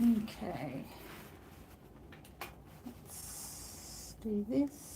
Okay, let's do this.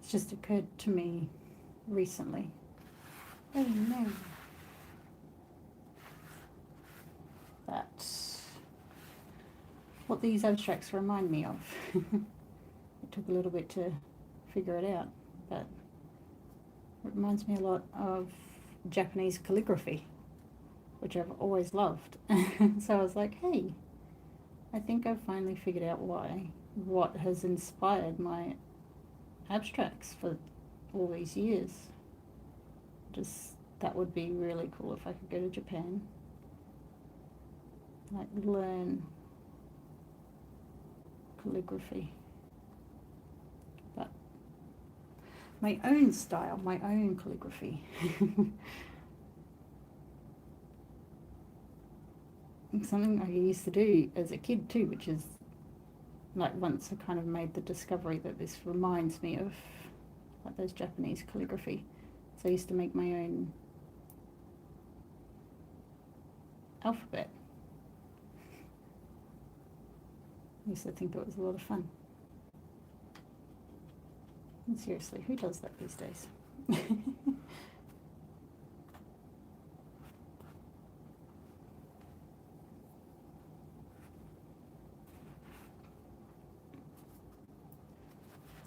It's just occurred to me recently. Oh no. That's what these abstracts remind me of. It took a little bit to figure it out, but it reminds me a lot of Japanese calligraphy, which I've always loved. So I was like, hey, I think I've finally figured out what has inspired my abstracts for all these years. Just that would be really cool if I could go to Japan, like learn calligraphy, but my own style, my own calligraphy. Something I used to do as a kid too, which is like once I kind of made the discovery that this reminds me of like those Japanese calligraphy. So I used to make my own alphabet. I used to think that was a lot of fun. And seriously, who does that these days?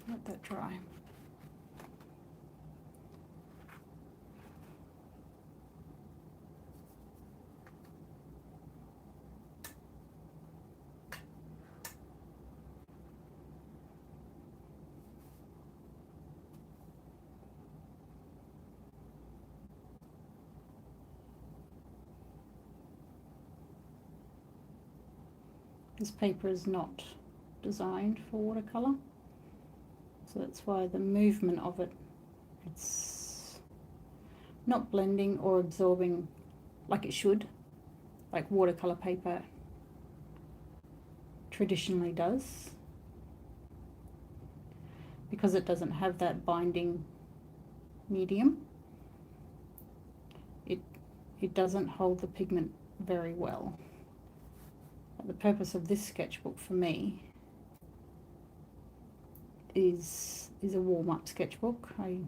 Let that dry. This paper is not designed for watercolor, so that's why the movement of it, it's not blending or absorbing like it should, like watercolor paper traditionally does, because it doesn't have that binding medium. It doesn't hold the pigment very well. The purpose of this sketchbook for me is a warm-up sketchbook. I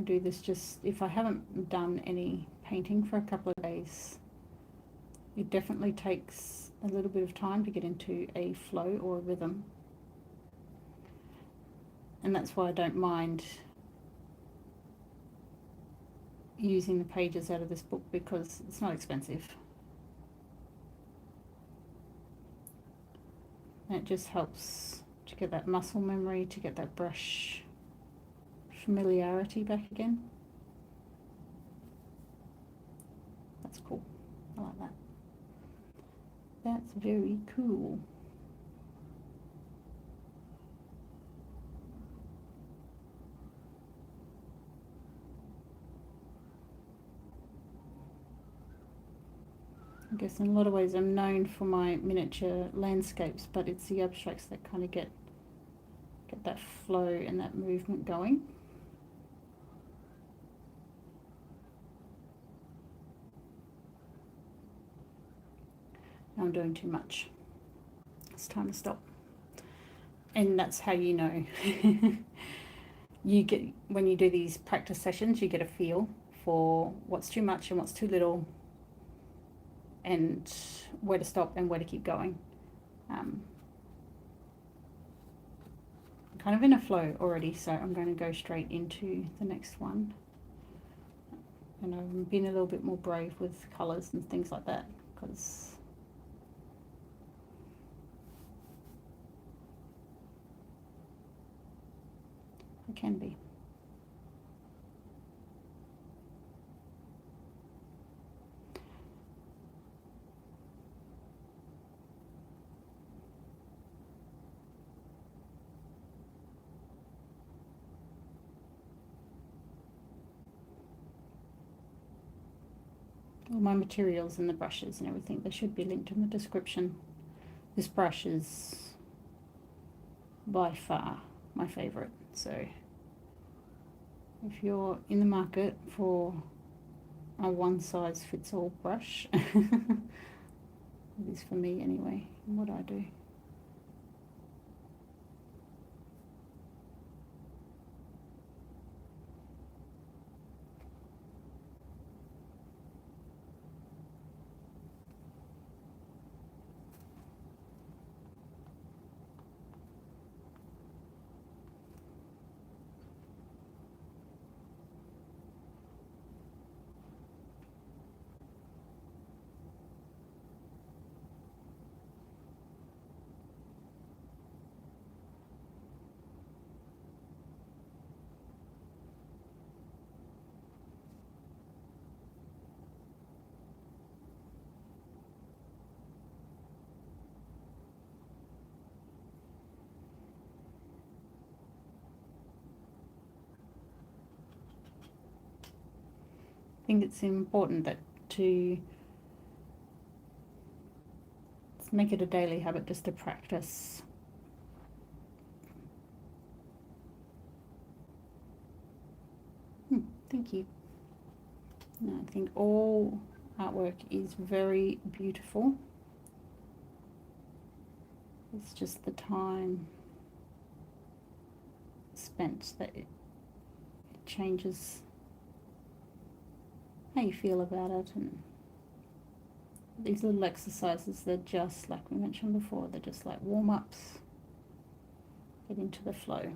do this just if I haven't done any painting for a couple of days. It definitely takes a little bit of time to get into a flow or a rhythm. And that's why I don't mind using the pages out of this book, because it's not expensive. And it just helps to get that muscle memory, to get that brush familiarity back again. That's cool. I like that. That's very cool. I guess in a lot of ways I'm known for my miniature landscapes, but it's the abstracts that kind of get that flow and that movement going. I'm doing too much. It's time to stop. And that's how you know. You get, when you do these practice sessions, you get a feel for what's too much and what's too little, and where to stop and where to keep going. I'm kind of in a flow already, so I'm going to go straight into the next one. And I've been a little bit more brave with colours and things like that, because I can be. All my materials and the brushes and everything, they should be linked in the description. This brush is by far my favourite, so if you're in the market for a one-size-fits-all brush, it is for me anyway, and what I do. I think it's important that to make it a daily habit just to practice. Thank you. No, I think all artwork is very beautiful. It's just the time spent that it changes how you feel about it. And these little exercises, they're just like we mentioned before, they're just like warm-ups. Get into the flow.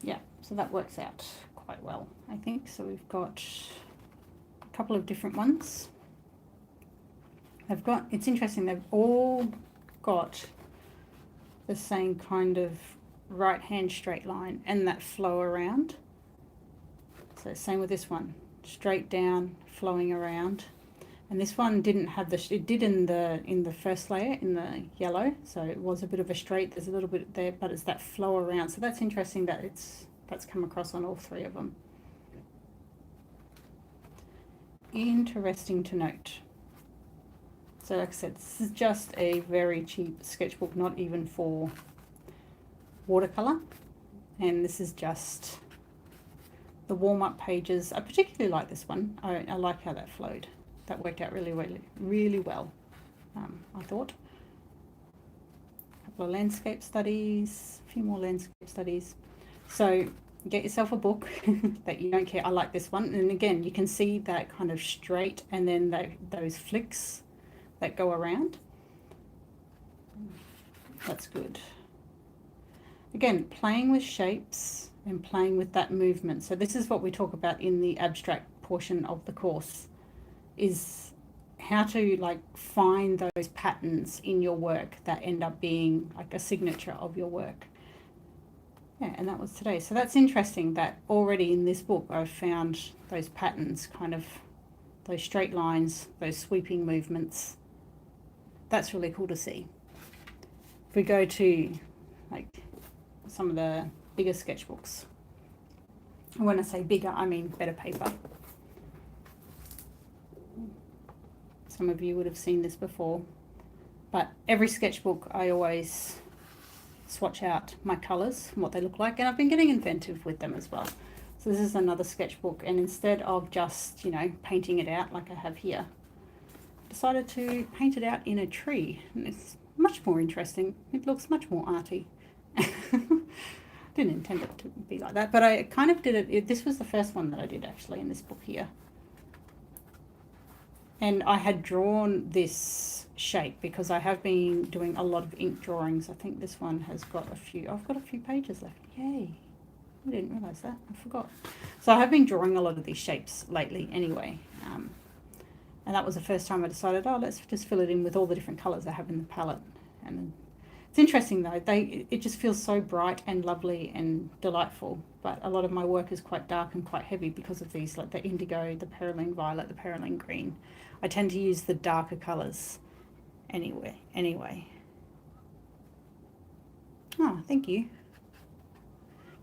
Yeah, so that works out quite well, I think. So we've got a couple of different ones. It's interesting, they've all got the same kind of right hand straight line and that flow around. So same with this one, straight down, flowing around. And this one didn't have it did in the first layer, in the yellow, so it was a bit of a straight, there's a little bit there, but it's that flow around. So that's interesting that that's come across on all three of them. Interesting to note. So like I said, this is just a very cheap sketchbook, not even for watercolor. And this is just the warm-up pages. I particularly like this one. I like how that flowed. That worked out really well, I thought. A couple of landscape studies, a few more landscape studies. So get yourself a book that you don't care. I like this one. And again, you can see that kind of straight and then those flicks that go around. That's good. Again, playing with shapes and playing with that movement. So this is what we talk about in the abstract portion of the course, is how to like find those patterns in your work that end up being like a signature of your work. Yeah, and that was today. So that's interesting that already in this book I've found those patterns, kind of those straight lines, those sweeping movements. That's really cool to see. If we go to like some of the bigger sketchbooks, and when I say bigger, I mean better paper. Some of you would have seen this before, but every sketchbook I always swatch out my colours and what they look like, and I've been getting inventive with them as well. So this is another sketchbook, and instead of just, you know, painting it out like I have here, I decided to paint it out in a tree, and it's much more interesting. It looks much more arty. Didn't intend it to be like that, but I kind of did it. This was the first one that I did actually in this book here. And I had drawn this shape because I have been doing a lot of ink drawings. I think this one has got a few, I've got a few pages left. Yay. I didn't realise that. I forgot. So I have been drawing a lot of these shapes lately anyway. And that was the first time I decided, oh, let's just fill it in with all the different colours I have in the palette. And it's interesting though, it just feels so bright and lovely and delightful. But a lot of my work is quite dark and quite heavy because of these, like the indigo, the perylene violet, the perylene green. I tend to use the darker colours anyway. Oh, thank you.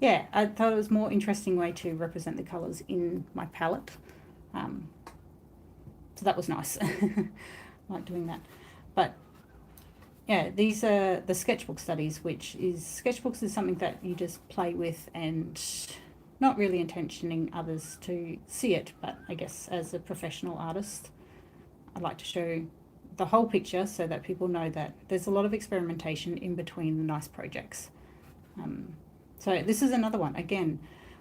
Yeah, I thought it was a more interesting way to represent the colours in my palette. So that was nice. I like doing that. But yeah, these are the sketchbook studies, which is, sketchbooks is something that you just play with and not really intentioning others to see it, but I guess as a professional artist, I like to show the whole picture so that people know that there's a lot of experimentation in between the nice projects. So this is another one. Again,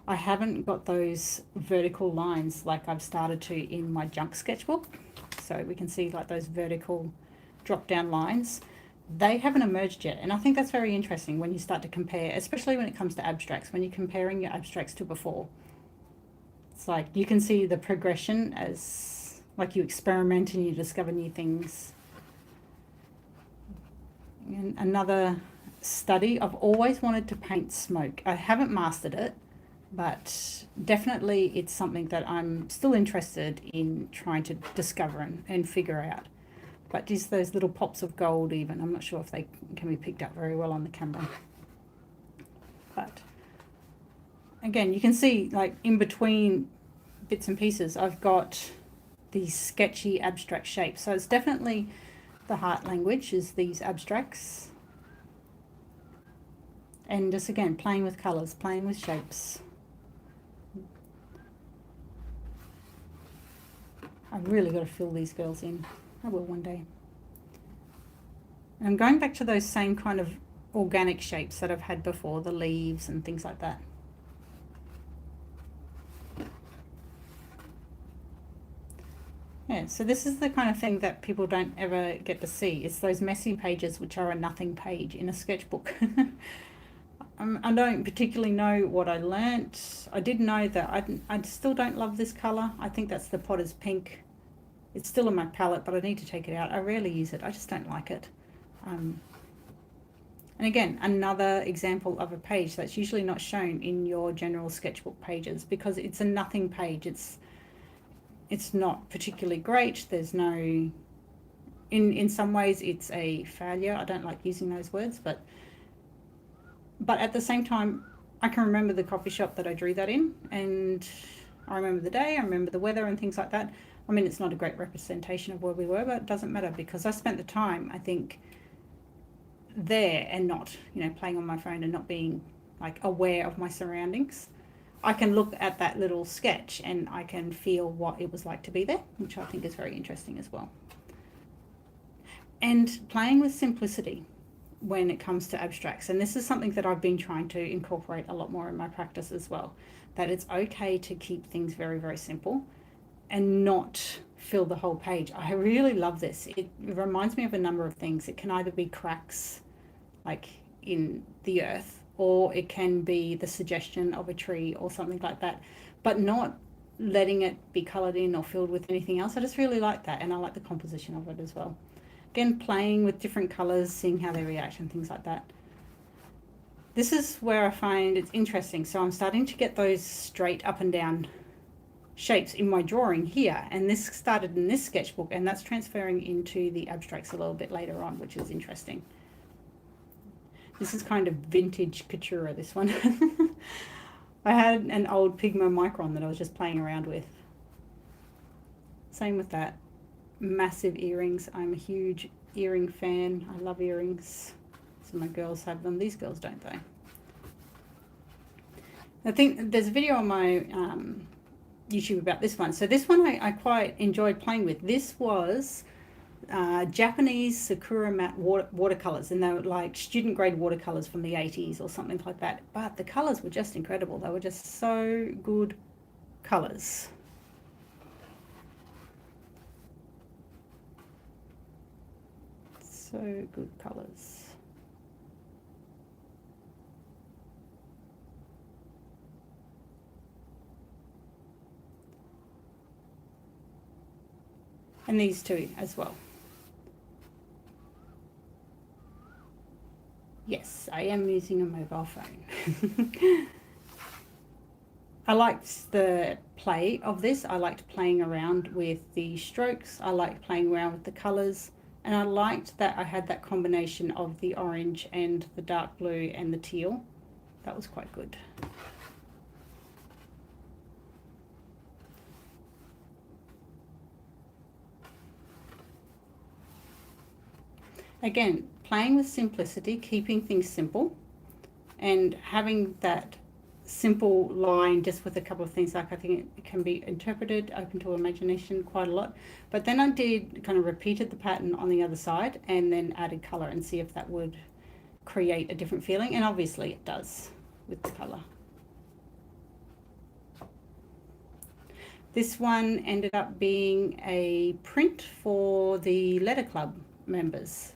I haven't got those vertical lines like I've started to in my junk sketchbook. So we can see like those vertical drop down lines. They haven't emerged yet, and I think that's very interesting when you start to compare, especially when it comes to abstracts, when you're comparing your abstracts to before. It's like you can see the progression as like you experiment and you discover new things. And another study, I've always wanted to paint smoke. I haven't mastered it, but definitely it's something that I'm still interested in trying to discover and figure out. But just those little pops of gold even, I'm not sure if they can be picked up very well on the camera. But again, you can see like in between bits and pieces, I've got these sketchy abstract shapes. So it's definitely the heart language is these abstracts. And just again, playing with colours, playing with shapes. I've really got to fill these girls in. I will one day. And I'm going back to those same kind of organic shapes that I've had before, the leaves and things like that. Yeah, so this is the kind of thing that people don't ever get to see. It's those messy pages which are a nothing page in a sketchbook. I don't particularly know what I learnt. I did know that I still don't love this colour. I think that's the Potter's Pink. It's still in my palette, but I need to take it out. I rarely use it. I just don't like it. And again, another example of a page that's usually not shown in your general sketchbook pages because it's a nothing page. It's not particularly great. There's no... In some ways, it's a failure. I don't like using those words, but at the same time, I can remember the coffee shop that I drew that in, and I remember the day, I remember the weather and things like that. I mean, it's not a great representation of where we were, but it doesn't matter because I spent the time, I think, there and not, you know, playing on my phone and not being like aware of my surroundings. I can look at that little sketch and I can feel what it was like to be there, which I think is very interesting as well. And playing with simplicity. when it comes to abstracts, and this is something that I've been trying to incorporate a lot more in my practice as well, that it's okay to keep things very, very simple and not fill the whole page. I really love this. It reminds me of a number of things. It can either be cracks like in the earth, or it can be the suggestion of a tree or something like that, but not letting it be coloured in or filled with anything else. I just really like that, and I like the composition of it as well. Again, playing with different colours, seeing how they react and things like that. This is where I find it's interesting. So I'm starting to get those straight up and down shapes in my drawing here, and this started in this sketchbook, and that's transferring into the abstracts a little bit later on, which is interesting. This is kind of vintage Keturah, this one. I had an old Pigma Micron that I was just playing around with. Same with that. Massive earrings. I'm a huge earring fan. I love earrings. So my girls have them. These girls don't though. I think there's a video on my YouTube about this one. So this one I quite enjoyed playing with. This was Japanese Sakura matte watercolors, and they were like student grade watercolors from the 80s or something like that. But the colors were just incredible. They were just so good colors. So good colors. And these two as well. Yes, I am using a mobile phone. I liked the play of this. I liked playing around with the strokes. I liked playing around with the colors. And I liked that I had that combination of the orange and the dark blue and the teal. That was quite good. Again, playing with simplicity, keeping things simple, and having that simple line just with a couple of things. Like, I think it can be interpreted, open to imagination quite a lot. But then I did kind of repeated the pattern on the other side and then added color and see if that would create a different feeling. And obviously it does with the color. This one ended up being a print for the Letter Club members.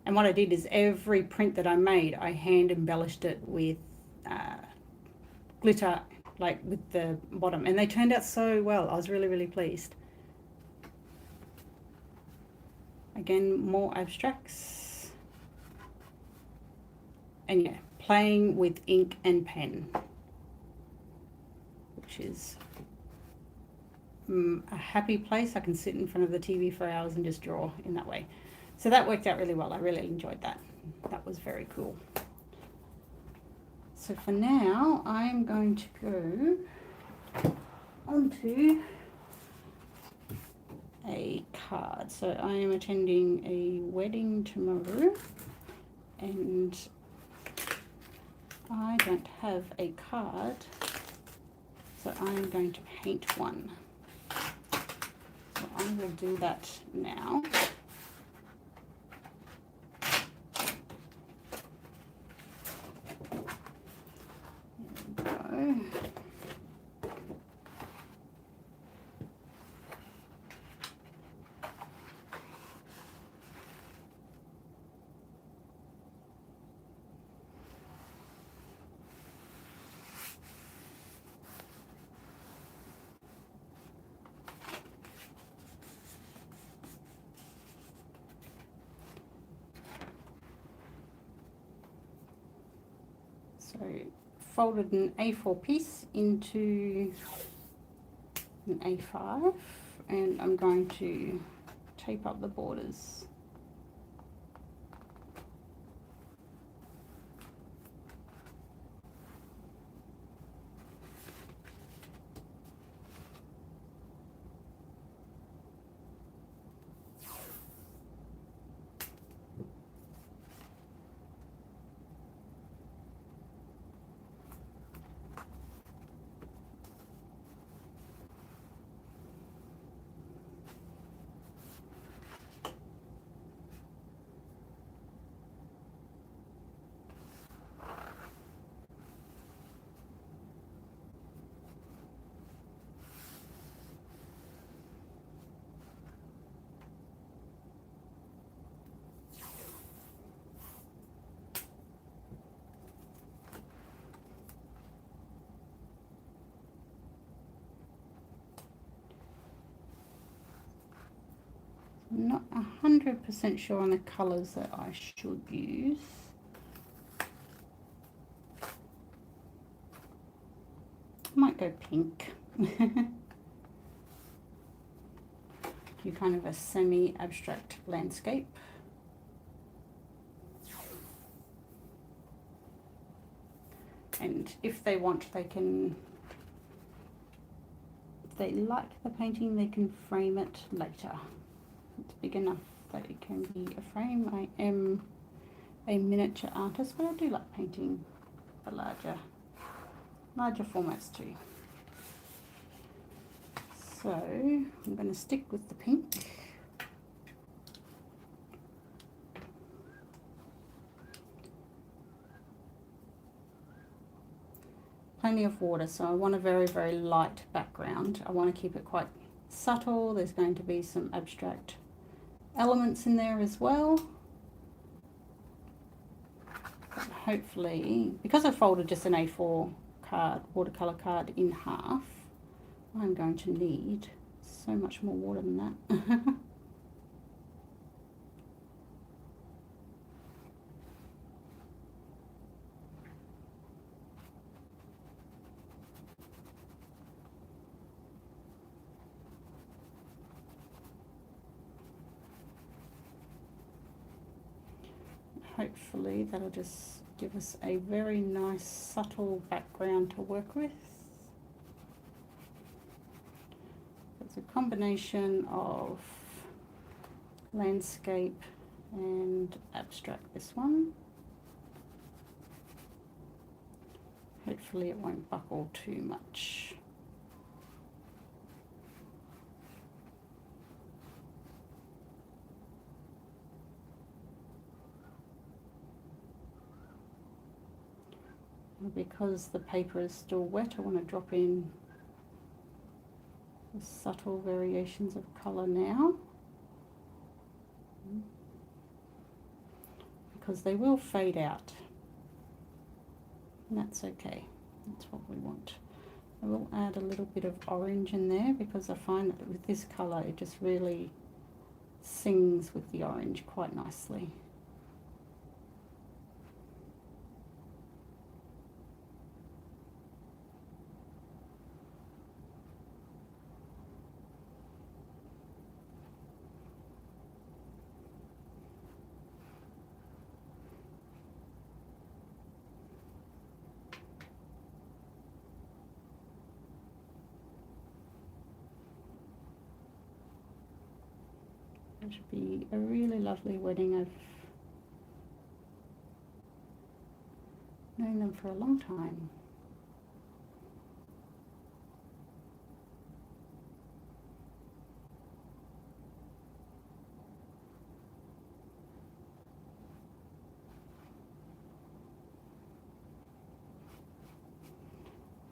And what I did is every print that I made, I hand embellished it with glitter, like with the bottom, and they turned out so well. I was really, really pleased. Again, more abstracts. And yeah, playing with ink and pen, which is a happy place. I can sit in front of the TV for hours and just draw in that way. So that worked out really well. I really enjoyed that. That was very cool. So for now, I'm going to go onto a card. So I am attending a wedding tomorrow, and I don't have a card, so I'm going to paint one. So I will do that now. There we go. So folded an A4 piece into an A5, and I'm going to tape up the borders. I'm not 100% sure on the colours that I should use. I might go pink. Do kind of a semi-abstract landscape. And if they want, they can, if they like the painting, they can frame it later. It's big enough that it can be a frame. I am a miniature artist, but I do like painting the larger formats too. So I'm going to stick with the pink. Plenty of water, so I want a very, very light background. I want to keep it quite subtle. There's going to be some abstract elements in there as well. But hopefully, because I folded just an A4 card, watercolor card in half, I'm going to need so much more water than that. Hopefully that'll just give us a very nice subtle background to work with. It's a combination of landscape and abstract, this one. Hopefully it won't buckle too much. Because the paper is still wet, I want to drop in the subtle variations of colour now, because they will fade out, and that's okay. That's what we want. I will add a little bit of orange in there because I find that with this colour it just really sings with the orange quite nicely. It should be a really lovely wedding. I've known them for a long time.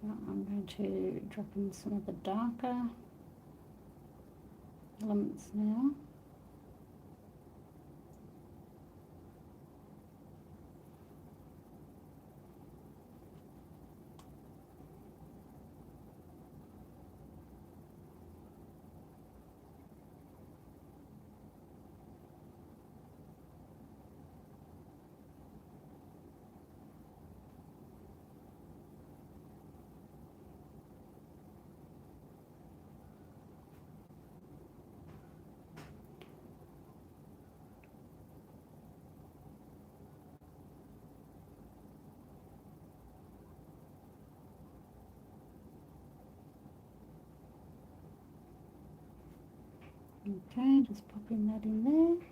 Now I'm going to drop in some of the darker elements now. Okay, just popping that in there.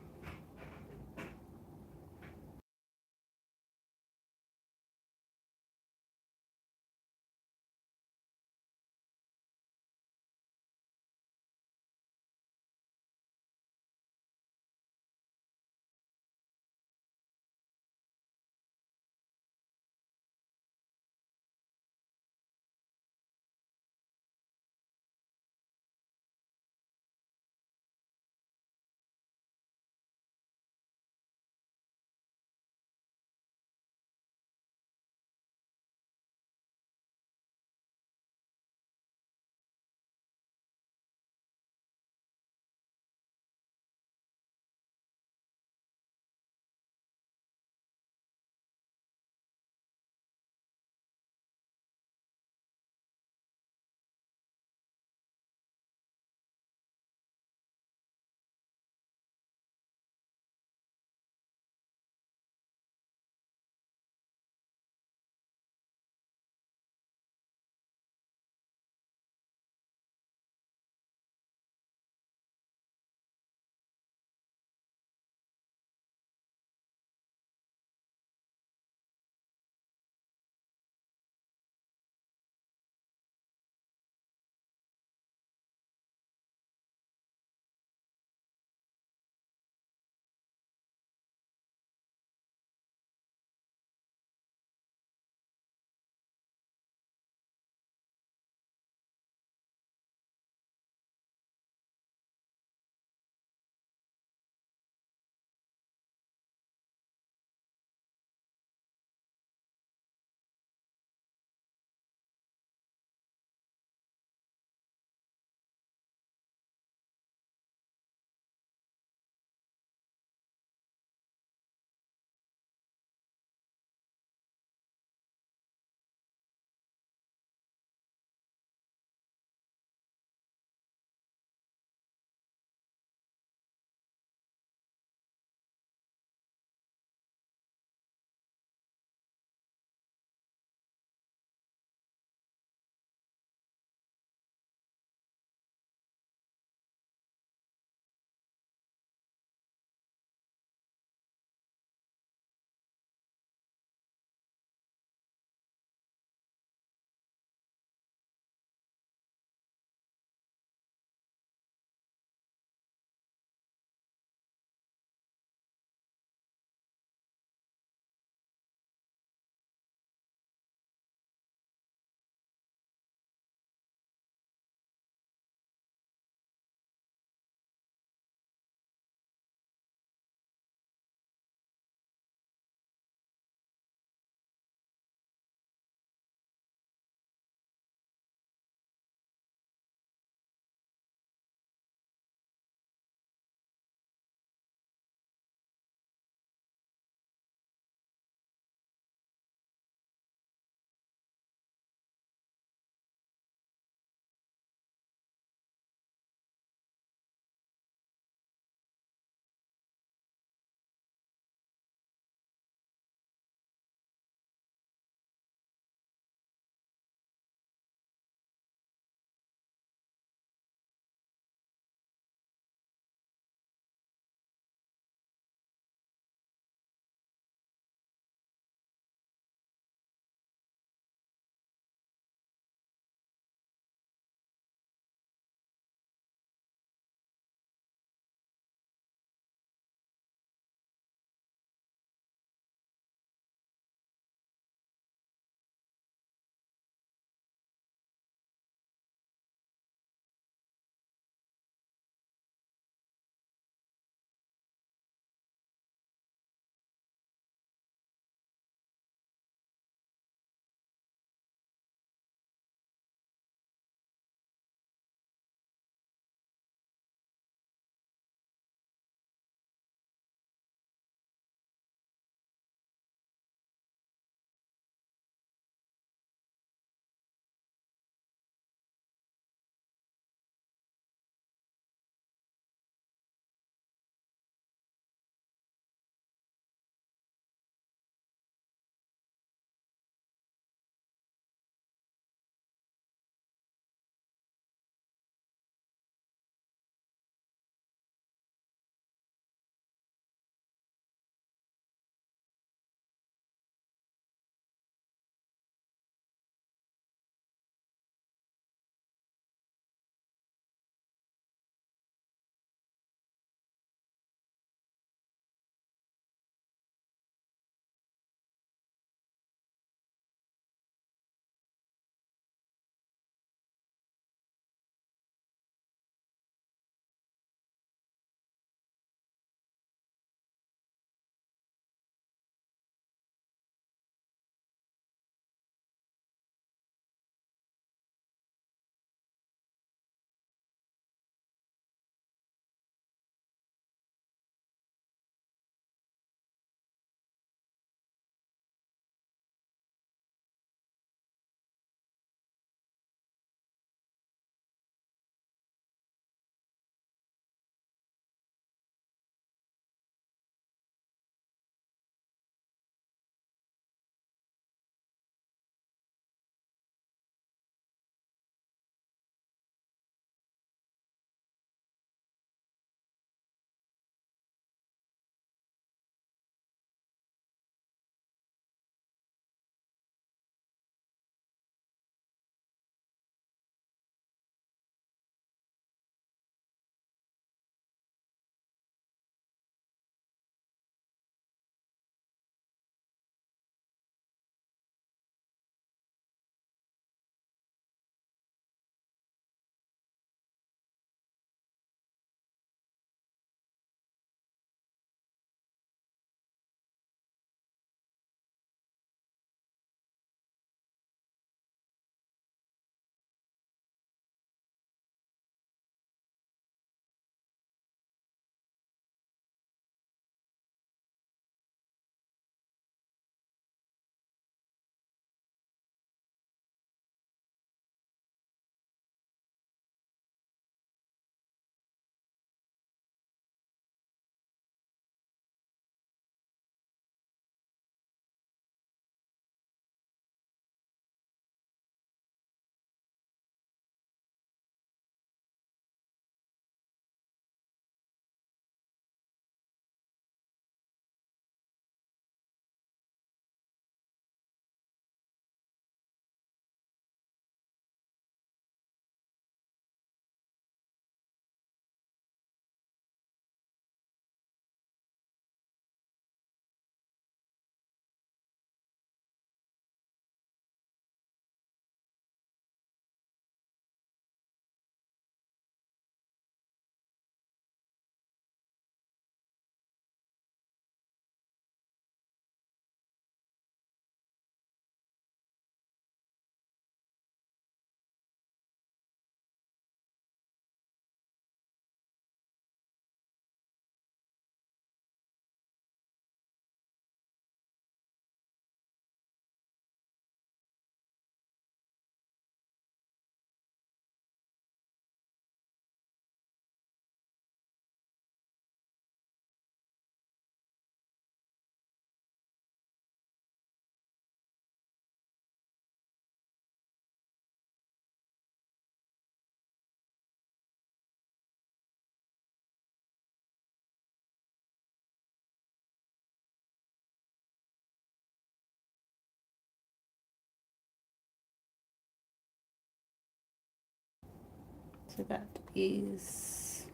So that is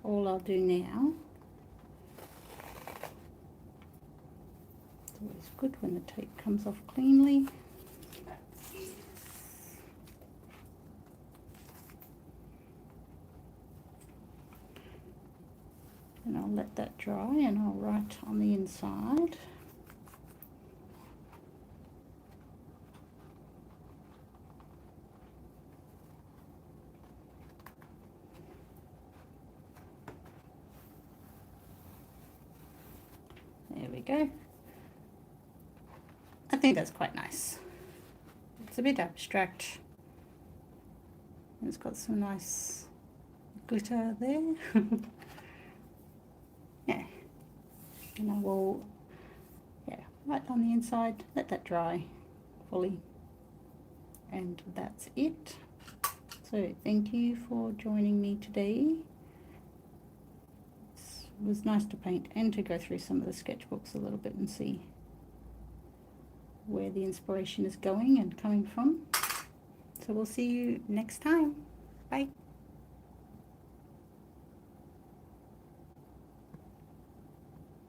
all I'll do now. It's always good when the tape comes off cleanly. And I'll let that dry and I'll write on the inside. There we go. I think that's quite nice. It's a bit abstract. It's got some nice glitter there. Yeah. And I will, write on the inside, let that dry fully. And that's it. So thank you for joining me today. It was nice to paint and to go through some of the sketchbooks a little bit and see where the inspiration is going and coming from. So we'll see you next time. Bye.